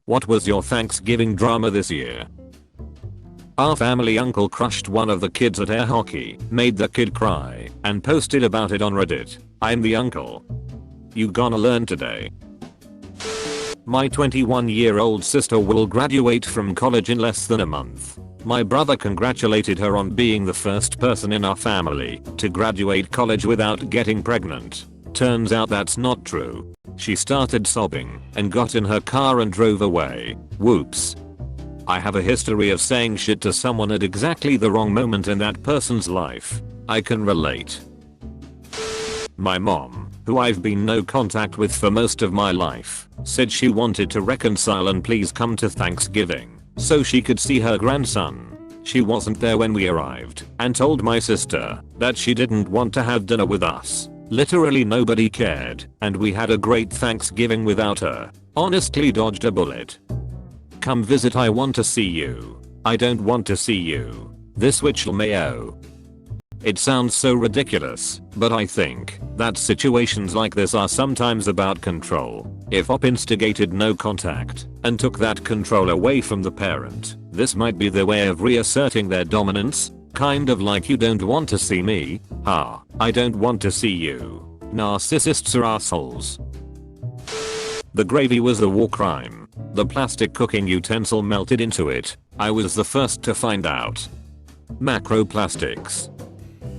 What was your Thanksgiving drama this year? Our family uncle crushed one of the kids at air hockey, made the kid cry, and posted about it on Reddit. I'm the uncle. You gonna learn today. My 21-year-old sister will graduate from college in less than a month. My brother congratulated her on being the first person in our family to graduate college without getting pregnant. Turns out that's not true. She started sobbing and got in her car and drove away. Whoops. I have a history of saying shit to someone at exactly the wrong moment in that person's life. I can relate. My mom, who I've been no contact with for most of my life, said she wanted to reconcile and please come to Thanksgiving so she could see her grandson. She wasn't there when we arrived and told my sister that she didn't want to have dinner with us. Literally nobody cared, and we had a great Thanksgiving without her. Honestly dodged a bullet. Come visit, I want to see you. I don't want to see you. This witch mayo. It sounds so ridiculous, but I think that situations like this are sometimes about control. If op instigated no contact and took that control away from the parent, this might be their way of reasserting their dominance. Kind of like you don't want to see me, I don't want to see you. Narcissists are assholes. The gravy was a war crime. The plastic cooking utensil melted into it. I was the first to find out. Macroplastics.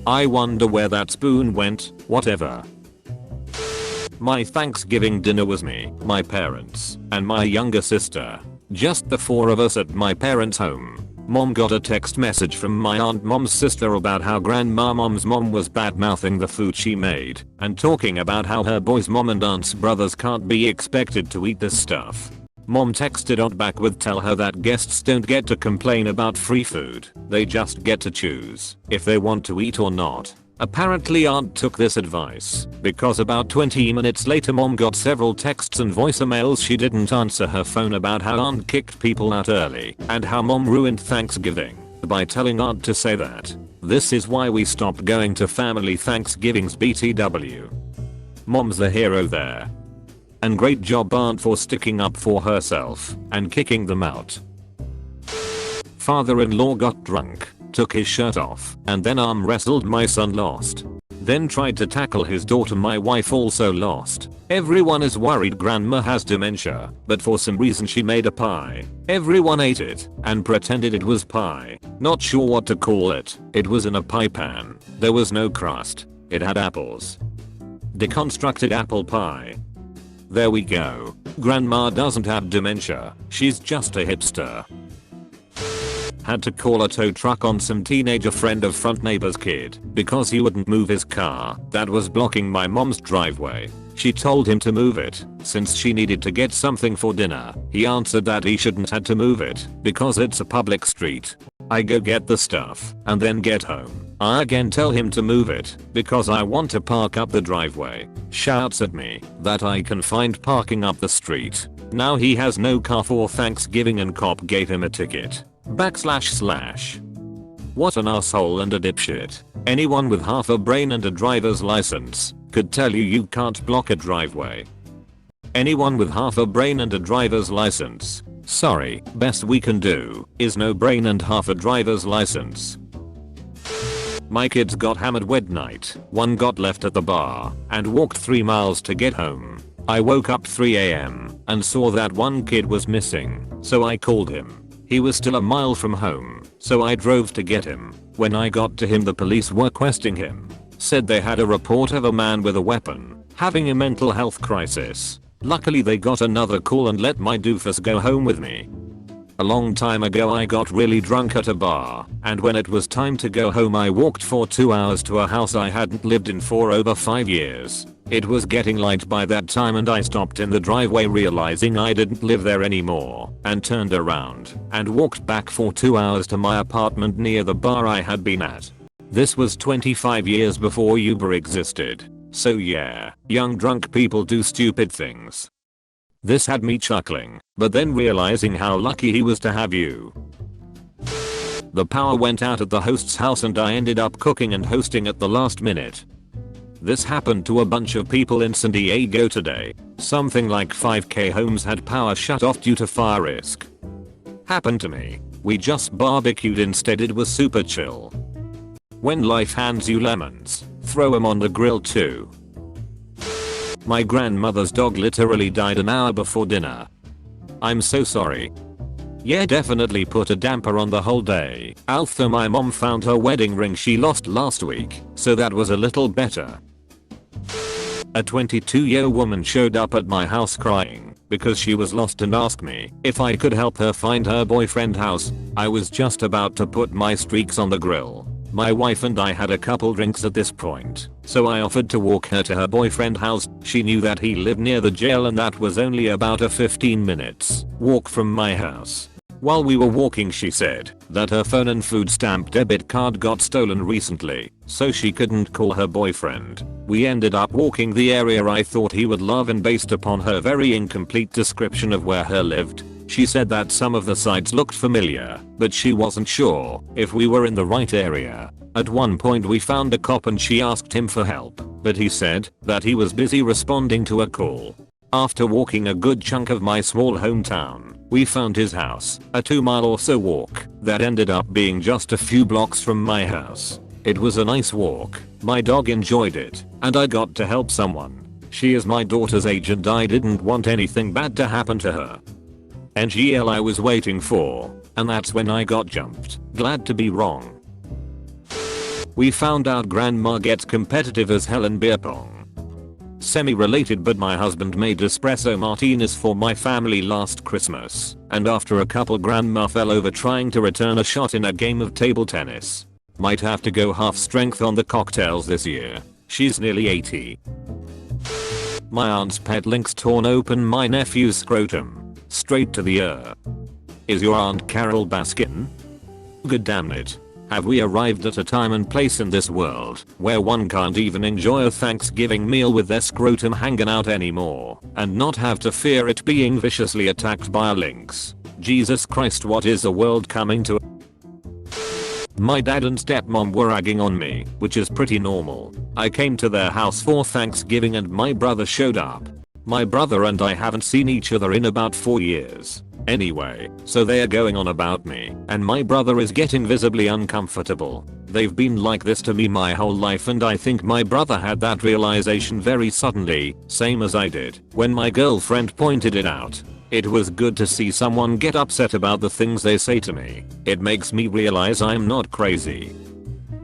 I wonder where that spoon went, whatever. My Thanksgiving dinner was me, my parents, and my younger sister. Just the four of us at my parents' home. Mom got a text message from my aunt mom's sister about how grandma mom's mom was bad mouthing the food she made and talking about how her boy's mom and aunt's brothers can't be expected to eat this stuff. Mom texted aunt back with tell her that guests don't get to complain about free food, they just get to choose if they want to eat or not. Apparently aunt took this advice because about 20 minutes later mom got several texts and voicemails she didn't answer her phone about how aunt kicked people out early and how mom ruined Thanksgiving by telling aunt to say that. This is why we stopped going to family Thanksgivings BTW. Mom's the hero there. And great job aunt for sticking up for herself and kicking them out. Father-in-law got drunk, took his shirt off, and then arm wrestled my son, lost. Then tried to tackle his daughter, my wife, also lost. Everyone is worried grandma has dementia, but for some reason she made a pie. Everyone ate it and pretended it was pie. Not sure what to call it. It was in a pie pan. There was no crust. It had apples. Deconstructed apple pie. There we go. Grandma doesn't have dementia. She's just a hipster. Had to call a tow truck on some teenager friend of front neighbor's kid because he wouldn't move his car that was blocking my mom's driveway. She told him to move it since she needed to get something for dinner. He answered that he shouldn't had to move it because it's a public street. I go get the stuff and then get home. I again tell him to move it because I want to park up the driveway. Shouts at me that I can find parking up the street. Now he has no car for Thanksgiving and cop gave him a ticket. // What an asshole and a dipshit. Anyone with half a brain and a driver's license could tell you can't block a driveway. Anyone with half a brain and a driver's license. Sorry, best we can do is no brain and half a driver's license. My kids got hammered wed night. One got left at the bar and walked 3 miles to get home. I woke up 3 AM and saw that one kid was missing, so I called him. He was still a mile from home, so I drove to get him. When I got to him, the police were questioning him. Said they had a report of a man with a weapon having a mental health crisis. Luckily they got another call and let my doofus go home with me. A long time ago I got really drunk at a bar, and when it was time to go home I walked for 2 hours to a house I hadn't lived in for over 5 years. It was getting light by that time and I stopped in the driveway realizing I didn't live there anymore and turned around and walked back for 2 hours to my apartment near the bar I had been at. This was 25 years before Uber existed. So yeah, young drunk people do stupid things. This had me chuckling, but then realizing how lucky he was to have you. The power went out at the host's house and I ended up cooking and hosting at the last minute. This happened to a bunch of people in San Diego today. Something like 5k homes had power shut off due to fire risk. Happened to me. We just barbecued instead. It was super chill. When life hands you lemons, throw them on the grill too. My grandmother's dog literally died an hour before dinner. I'm so sorry. Yeah, definitely put a damper on the whole day. Although my mom found her wedding ring she lost last week, so that was a little better. A 22-year woman showed up at my house crying because she was lost and asked me if I could help her find her boyfriend's house. I was just about to put my streaks on the grill. My wife and I had a couple drinks at this point, so I offered to walk her to her boyfriend's house. She knew that he lived near the jail and that was only about a 15 minutes walk from my house. While we were walking she said that her phone and food stamp debit card got stolen recently, so she couldn't call her boyfriend. We ended up walking the area I thought he would love, and based upon her very incomplete description of where he lived, she said that some of the sites looked familiar, but she wasn't sure if we were in the right area. At one point we found a cop and she asked him for help, but he said that he was busy responding to a call. After walking a good chunk of my small hometown, we found his house, a 2-mile or so walk that ended up being just a few blocks from my house. It was a nice walk, my dog enjoyed it, and I got to help someone. She is my daughter's age and I didn't want anything bad to happen to her. NGL I was waiting for, and that's when I got jumped. Glad to be wrong. We found out grandma gets competitive as hell in beer pong. Semi-related, but my husband made espresso martinis for my family last Christmas, and after a couple grandma fell over trying to return a shot in a game of table tennis. Might have to go half strength on the cocktails this year. She's nearly 80. My aunt's pet lynx torn open my nephew's scrotum. Straight to the ear. Is your Aunt Carol Baskin? Good damn it. Have we arrived at a time and place in this world where one can't even enjoy a Thanksgiving meal with their scrotum hanging out anymore and not have to fear it being viciously attacked by a lynx? Jesus Christ, what is the world coming to? My dad and stepmom were ragging on me, which is pretty normal. I came to their house for Thanksgiving and my brother showed up. My brother and I haven't seen each other in about 4 years. Anyway, so they're going on about me, and my brother is getting visibly uncomfortable. They've been like this to me my whole life, and I think my brother had that realization very suddenly, same as I did when my girlfriend pointed it out. It was good to see someone get upset about the things they say to me. It makes me realize I'm not crazy.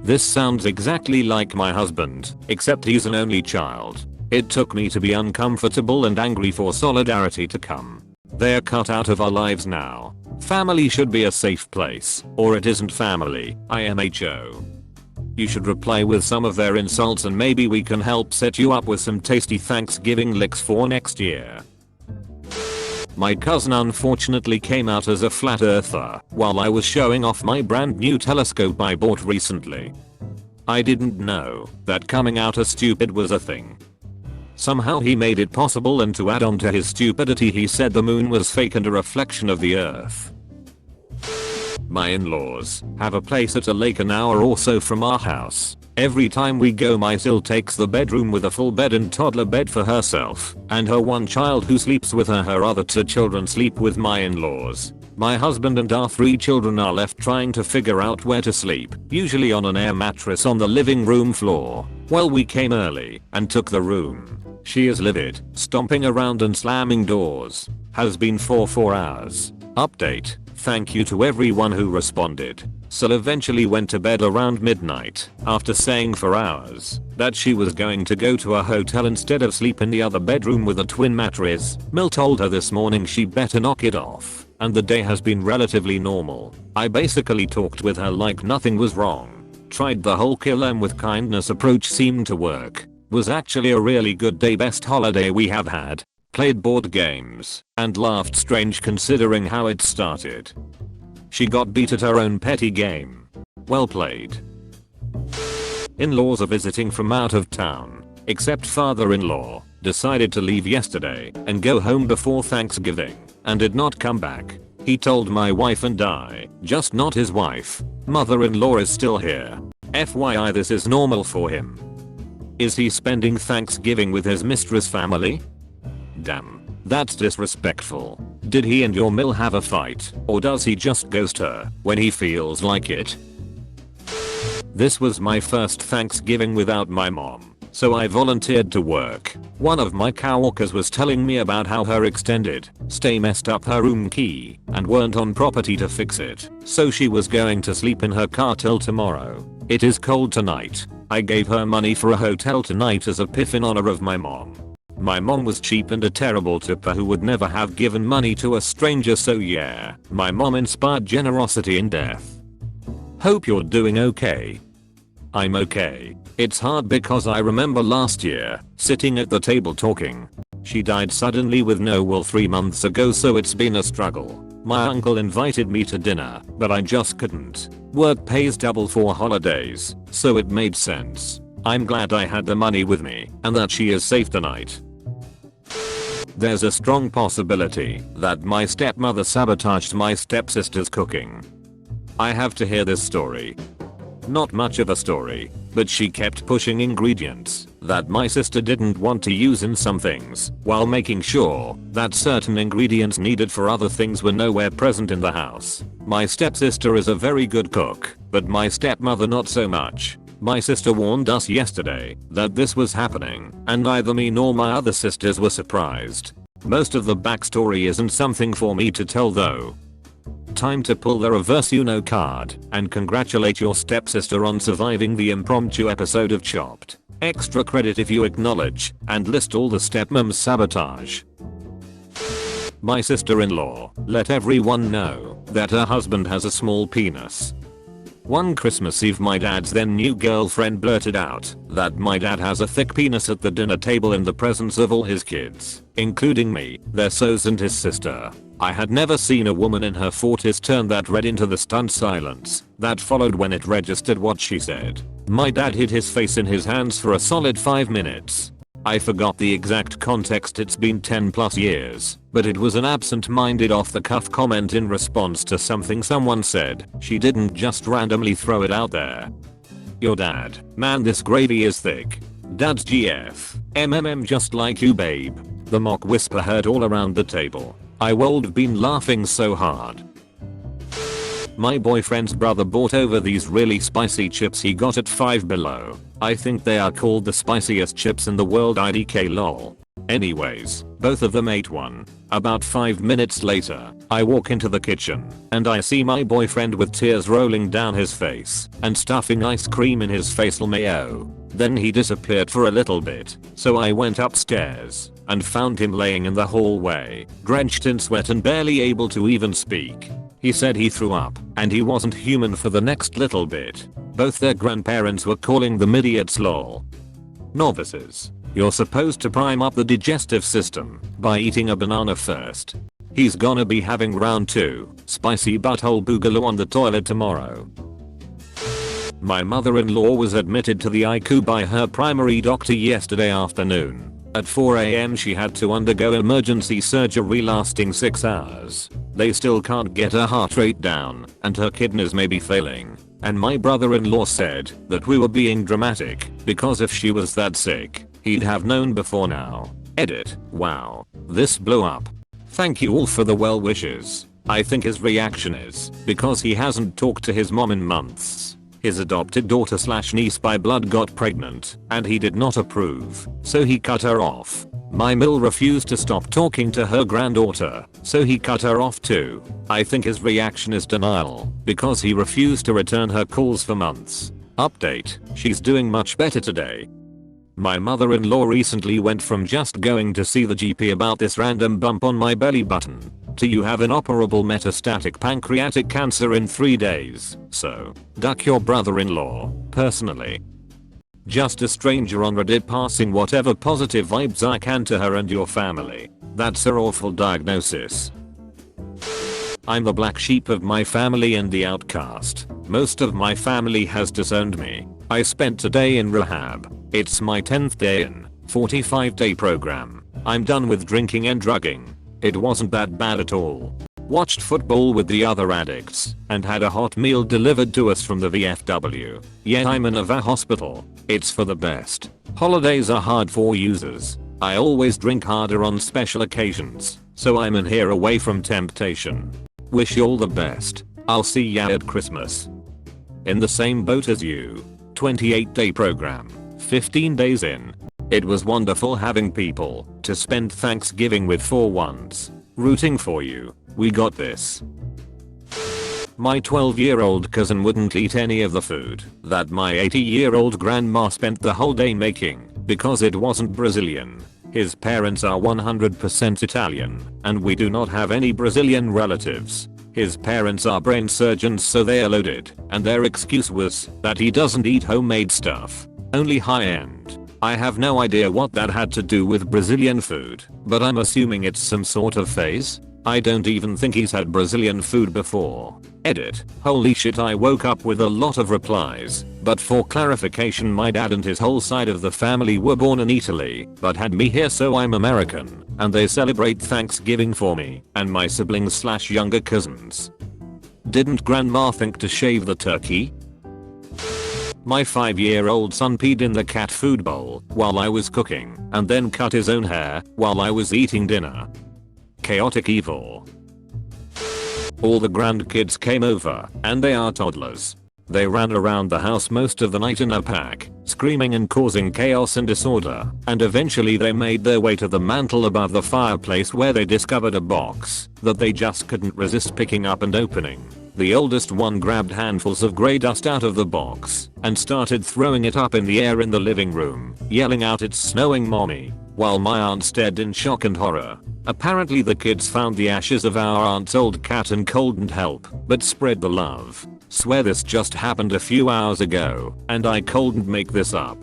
This sounds exactly like my husband, except he's an only child. It took me to be uncomfortable and angry for solidarity to come. They're cut out of our lives now. Family should be a safe place, or it isn't family, IMHO. You should reply with some of their insults and maybe we can help set you up with some tasty Thanksgiving licks for next year. My cousin unfortunately came out as a flat earther while I was showing off my brand new telescope I bought recently. I didn't know that coming out as stupid was a thing. Somehow he made it possible, and to add on to his stupidity he said the moon was fake and a reflection of the earth. My in-laws have a place at a lake an hour or so from our house. Every time we go my sil takes the bedroom with a full bed and toddler bed for herself and her one child who sleeps with her. Her other 2 children sleep with my in-laws. My husband and our 3 children are left trying to figure out where to sleep, usually on an air mattress on the living room floor. Well, we came early and took the room. She is livid, stomping around and slamming doors. Has been for 4 hours. Update. Thank you to everyone who responded. Sil eventually went to bed around midnight after saying for hours that she was going to go to a hotel instead of sleep in the other bedroom with a twin mattress. Mil told her this morning she better knock it off, and the day has been relatively normal. I basically talked with her like nothing was wrong. Tried the whole kill 'em with kindness approach, seemed to work. Was actually a really good day, best holiday we have had. Played board games and laughed, strange considering how it started. She got beat at her own petty game. Well played. In-laws are visiting from out of town, except father-in-law decided to leave yesterday and go home before Thanksgiving and did not come back. He told my wife and I, just not his wife. Mother-in-law is still here. FYI, this is normal for him. Is he spending Thanksgiving with his mistress family? Damn, that's disrespectful. Did he and your mill have a fight, or does he just ghost her when he feels like it? This was my first Thanksgiving without my mom, so I volunteered to work. One of my coworkers was telling me about how her extended stay messed up her room key and weren't on property to fix it, so she was going to sleep in her car till tomorrow. It is cold tonight. I gave her money for a hotel tonight as a piff in honor of my mom. My mom was cheap and a terrible tipper who would never have given money to a stranger, so yeah, my mom inspired generosity in death. Hope you're doing okay. I'm okay. It's hard because I remember last year, sitting at the table talking. She died suddenly with no will 3 months ago, so it's been a struggle. My uncle invited me to dinner, but I just couldn't. Work pays double for holidays, so it made sense. I'm glad I had the money with me and that she is safe tonight. There's a strong possibility that my stepmother sabotaged my stepsister's cooking. I have to hear this story. Not much of a story, but she kept pushing ingredients that my sister didn't want to use in some things, while making sure that certain ingredients needed for other things were nowhere present in the house. My stepsister is a very good cook, but my stepmother not so much. My sister warned us yesterday that this was happening, and neither me nor my other sisters were surprised. Most of the backstory isn't something for me to tell though. Time to pull the reverse Uno card and congratulate your stepsister on surviving the impromptu episode of Chopped. Extra credit if you acknowledge and list all the stepmom's sabotage. My sister-in-law let everyone know that her husband has a small penis. One Christmas Eve, my dad's then new girlfriend blurted out that my dad has a thick penis at the dinner table in the presence of all his kids, including me, their sons and his sister. I had never seen a woman in her 40s turn that red into the stunned silence that followed when it registered what she said. My dad hid his face in his hands for a solid 5 minutes. I forgot the exact context, it's been 10 plus years, but it was an absent-minded off-the-cuff comment in response to something someone said. She didn't just randomly throw it out there. Your dad, man, this gravy is thick. Dad's GF, just like you babe. The mock whisper heard all around the table. I would been laughing so hard. My boyfriend's brother bought over these really spicy chips he got at Five Below. I think they are called the spiciest chips in the world, IDK lol. Anyways, both of them ate one. About 5 minutes later, I walk into the kitchen and I see my boyfriend with tears rolling down his face and stuffing ice cream in his facial mayo. Then he disappeared for a little bit, so I went upstairs and found him laying in the hallway, drenched in sweat and barely able to even speak. He said he threw up and he wasn't human for the next little bit. Both their grandparents were calling them idiots lol. Novices. You're supposed to prime up the digestive system by eating a banana first. He's gonna be having round 2, spicy butthole boogaloo on the toilet tomorrow. My mother-in-law was admitted to the ICU by her primary doctor yesterday afternoon. At 4 AM she had to undergo emergency surgery lasting 6 hours. They still can't get her heart rate down and her kidneys may be failing. And my brother-in-law said that we were being dramatic because if she was that sick, he'd have known before now. Edit. Wow. This blew up. Thank you all for the well wishes. I think his reaction is because he hasn't talked to his mom in months. His adopted daughter / niece by blood got pregnant and he did not approve, so he cut her off. My mill refused to stop talking to her granddaughter, so he cut her off too. I think his reaction is denial because he refused to return her calls for months. Update, she's doing much better today. My mother-in-law recently went from just going to see the GP about this random bump on my belly button to you have inoperable metastatic pancreatic cancer in 3 days, so duck your brother-in-law, personally. Just a stranger on Reddit passing whatever positive vibes I can to her and your family. That's her awful diagnosis. I'm the black sheep of my family and the outcast. Most of my family has disowned me. I spent a day in rehab. It's my 10th day in 45-day program. I'm done with drinking and drugging. It wasn't that bad at all. Watched football with the other addicts and had a hot meal delivered to us from the VFW. Yet I'm in a VA hospital. It's for the best. Holidays are hard for users. I always drink harder on special occasions, so I'm in here away from temptation. Wish you all the best. I'll see ya at Christmas. In the same boat as you. 28-day program. 15 days in. It was wonderful having people to spend Thanksgiving with for once. Rooting for you. We got this. My 12-year-old cousin wouldn't eat any of the food that my 80-year-old grandma spent the whole day making because it wasn't Brazilian. His parents are 100% Italian, and we do not have any Brazilian relatives. His parents are brain surgeons, so they are loaded, and their excuse was that he doesn't eat homemade stuff, only high-end. I have no idea what that had to do with Brazilian food, but I'm assuming it's some sort of phase. I don't even think he's had Brazilian food before. Edit. Holy shit, I woke up with a lot of replies, but for clarification, my dad and his whole side of the family were born in Italy, but had me here, so I'm American, and they celebrate Thanksgiving for me and my siblings / younger cousins. Didn't grandma think to shave the turkey? My 5-year-old son peed in the cat food bowl while I was cooking, and then cut his own hair while I was eating dinner. Chaotic evil. All the grandkids came over, and they are toddlers. They ran around the house most of the night in a pack, screaming and causing chaos and disorder, and eventually they made their way to the mantel above the fireplace, where they discovered a box that they just couldn't resist picking up and opening. The oldest one grabbed handfuls of grey dust out of the box and started throwing it up in the air in the living room, yelling out, "It's snowing, mommy," while my aunt stared in shock and horror. Apparently the kids found the ashes of our aunt's old cat and couldn't help but spread the love. Swear this just happened a few hours ago, and I couldn't make this up.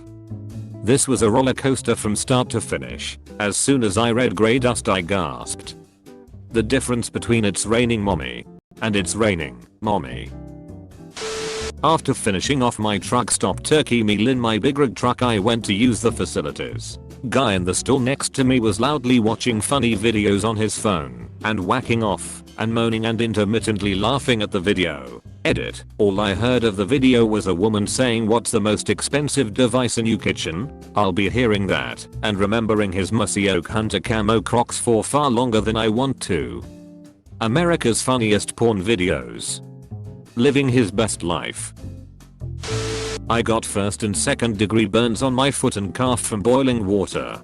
This was a roller coaster from start to finish. As soon as I read grey dust, I gasped. The difference between "It's raining, mommy" and "It's raining, mommy." After finishing off my truck stop turkey meal in my big rig truck, I went to use the facilities. Guy in the store next to me was loudly watching funny videos on his phone and whacking off and moaning and intermittently laughing at the video. Edit. All I heard of the video was a woman saying, "What's the most expensive device in your kitchen?" I'll be hearing that and remembering his Mussy Oak Hunter camo Crocs for far longer than I want to. America's funniest porn videos. Living his best life. I got 1st and 2nd degree burns on my foot and calf from boiling water.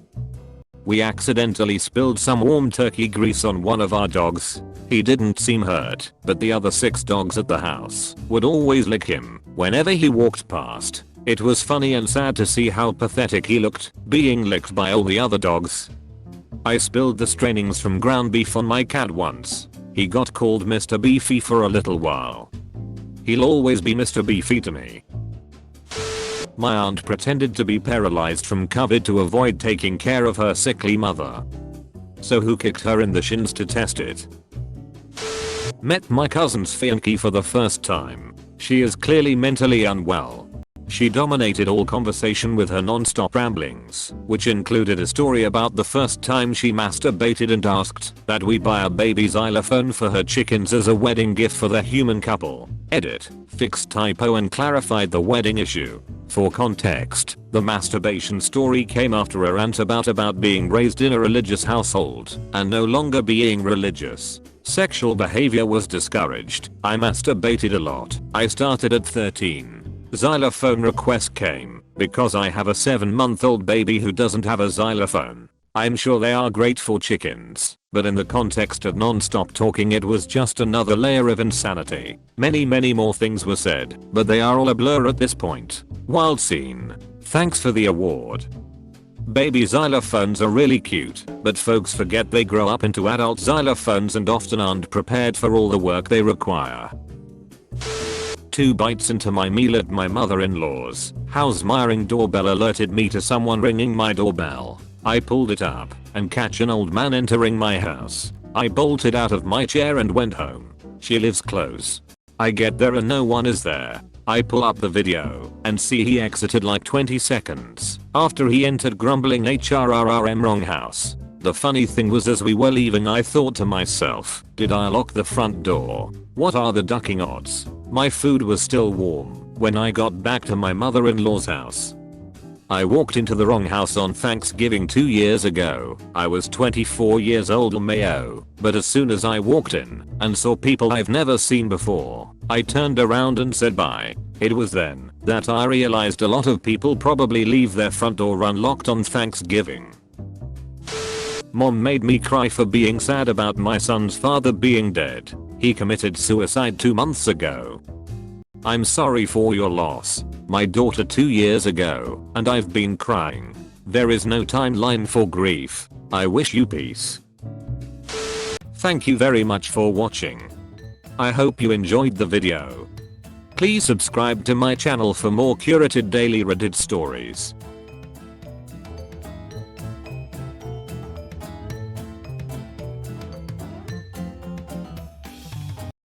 We accidentally spilled some warm turkey grease on one of our dogs. He didn't seem hurt, but the other 6 dogs at the house would always lick him whenever he walked past. It was funny and sad to see how pathetic he looked, being licked by all the other dogs. I spilled the strainings from ground beef on my cat once. He got called Mr. Beefy for a little while. He'll always be Mr. Beefy to me. My aunt pretended to be paralyzed from COVID to avoid taking care of her sickly mother. So who kicked her in the shins to test it? Met my cousin's fiancée for the first time. She is clearly mentally unwell. She dominated all conversation with her non-stop ramblings, which included a story about the first time she masturbated and asked that we buy a baby xylophone for her chickens as a wedding gift for the human couple. Edit. Fixed typo and clarified the wedding issue. For context, the masturbation story came after a rant about being raised in a religious household and no longer being religious. Sexual behavior was discouraged. I masturbated a lot. I started at 13. Xylophone request came because I have a 7-month-old baby who doesn't have a xylophone. I'm sure they are great for chickens, but in the context of non-stop talking, it was just another layer of insanity. Many more things were said, but they are all a blur at this point. Wild scene. Thanks for the award. Baby xylophones are really cute, but folks forget they grow up into adult xylophones and often aren't prepared for all the work they require. 2 bites into my meal at my mother-in-law's house, my Ring doorbell alerted me to someone ringing my doorbell. I pulled it up and catch an old man entering my house. I bolted out of my chair and went home. She lives close. I get there and no one is there. I pull up the video and see he exited like 20 seconds after he entered, grumbling HRRRM wrong house. The funny thing was, as we were leaving, I thought to myself, did I lock the front door? What are the ducking odds? My food was still warm when I got back to my mother-in-law's house. I walked into the wrong house on Thanksgiving 2 years ago. I was 24 years old Mayo, but as soon as I walked in and saw people I've never seen before, I turned around and said bye. It was then that I realized a lot of people probably leave their front door unlocked on Thanksgiving. Mom made me cry for being sad about my son's father being dead. He committed suicide 2 months ago. I'm sorry for your loss. My daughter 2 years ago, and I've been crying. There is no timeline for grief. I wish you peace. Thank you very much for watching. I hope you enjoyed the video. Please subscribe to my channel for more curated daily Reddit stories.